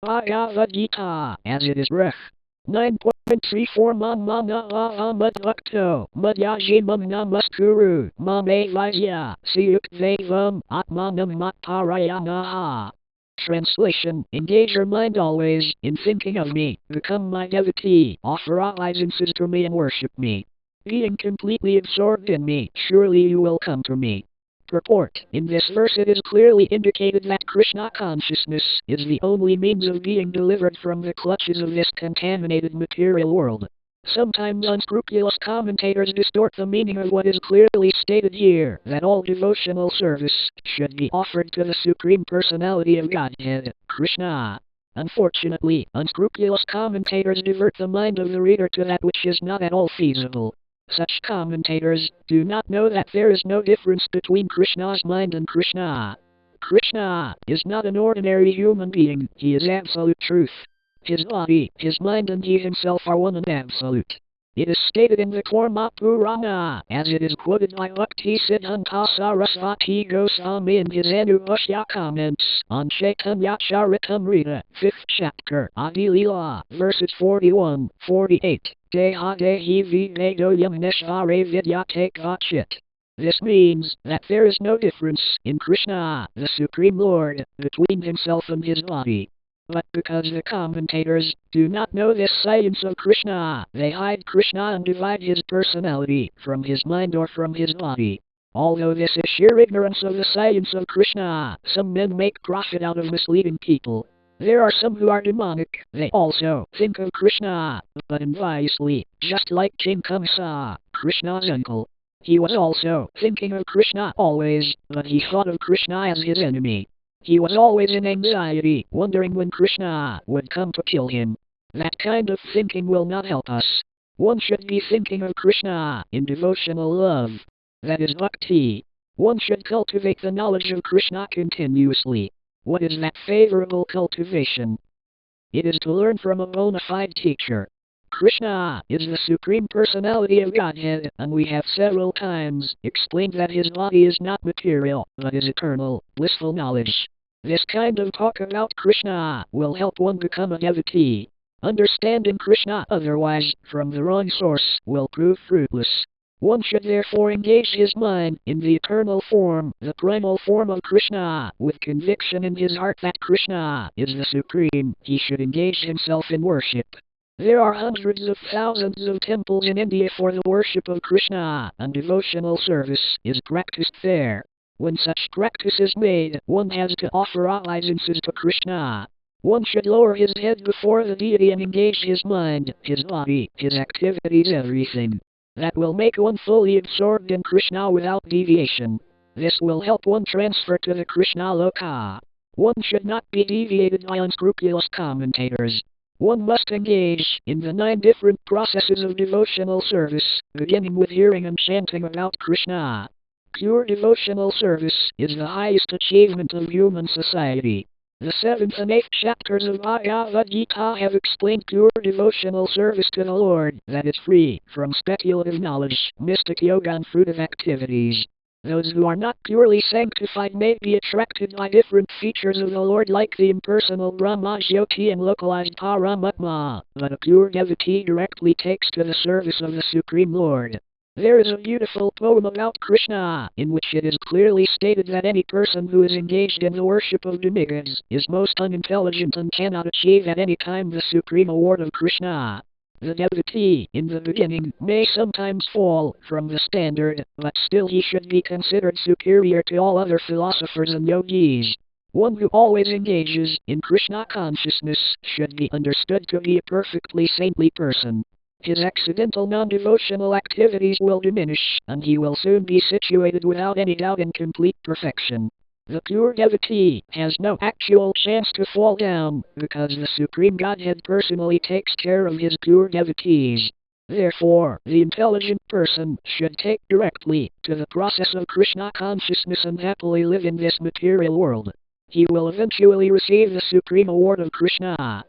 Bhagavad Gita, as it is ref. 9.34 Mana Madhukto, Madhyajimam Namaskuru, Mame Vaisya, Siyukvevam, Atmanam Matparayanaha. Translation: engage your mind always in thinking of me, become my devotee, offer obeisances to me and worship me. Being completely absorbed in me, surely you will come to me. Purport: in this verse it is clearly indicated that Krishna consciousness is the only means of being delivered from the clutches of this contaminated material world. Sometimes unscrupulous commentators distort the meaning of what is clearly stated here, that all devotional service should be offered to the Supreme Personality of Godhead, Krishna. Unfortunately, unscrupulous commentators divert the mind of the reader to that which is not at all feasible. Such commentators do not know that there is no difference between Krishna's mind and Krishna. Krishna is not an ordinary human being, he is absolute truth. His body, his mind and he himself are one and absolute. It is stated in the Karma Purana, as it is quoted by Bhakti Siddhanta Sarasvati Goswami in his Anubhashya comments on Chaitanya Charitamrita, 5th chapter, Adi Leela, verses 41, 48. Deha Dehi Vivedoyam Neshvare Vidyate Gachit. This means that there is no difference in Krishna, the Supreme Lord, between himself and his body. But because the commentators do not know this science of Krishna, they hide Krishna and divide his personality from his mind or from his body. Although this is sheer ignorance of the science of Krishna, some men make profit out of misleading people. There are some who are demonic, they also think of Krishna, but enviously, just like King Kamsa, Krishna's uncle. He was also thinking of Krishna always, but he thought of Krishna as his enemy. He was always in anxiety, wondering when Krishna would come to kill him. That kind of thinking will not help us. One should be thinking of Krishna in devotional love. That is bhakti. One should cultivate the knowledge of Krishna continuously. What is that favorable cultivation? It is to learn from a bona fide teacher. Krishna is the Supreme Personality of Godhead, and we have several times explained that his body is not material, but is eternal, blissful knowledge. This kind of talk about Krishna will help one become a devotee. Understanding Krishna otherwise, from the wrong source, will prove fruitless. One should therefore engage his mind in the eternal form, the primal form of Krishna, with conviction in his heart that Krishna is the Supreme. He should engage himself in worship. There are hundreds of thousands of temples in India for the worship of Krishna, and devotional service is practiced there. When such practice is made, one has to offer obeisances to Krishna. One should lower his head before the deity and engage his mind, his body, his activities, everything. That will make one fully absorbed in Krishna without deviation. This will help one transfer to the Krishna Loka. One should not be deviated by unscrupulous commentators. One must engage in the 9 different processes of devotional service, beginning with hearing and chanting about Krishna. Pure devotional service is the highest achievement of human society. The 7th and 8th chapters of Bhagavad Gita have explained pure devotional service to the Lord, that is free from speculative knowledge, mystic yoga and fruitive activities. Those who are not purely sanctified may be attracted by different features of the Lord like the impersonal Brahma-Jyoti and localized Paramatma, but a pure devotee directly takes to the service of the Supreme Lord. There is a beautiful poem about Krishna, in which it is clearly stated that any person who is engaged in the worship of demigods is most unintelligent and cannot achieve at any time the supreme award of Krishna. The devotee, in the beginning, may sometimes fall from the standard, but still he should be considered superior to all other philosophers and yogis. One who always engages in Krishna consciousness should be understood to be a perfectly saintly person. His accidental non-devotional activities will diminish, and he will soon be situated without any doubt in complete perfection. The pure devotee has no actual chance to fall down, because the Supreme Godhead personally takes care of his pure devotees. Therefore, the intelligent person should take directly to the process of Krishna consciousness and happily live in this material world. He will eventually receive the supreme award of Krishna.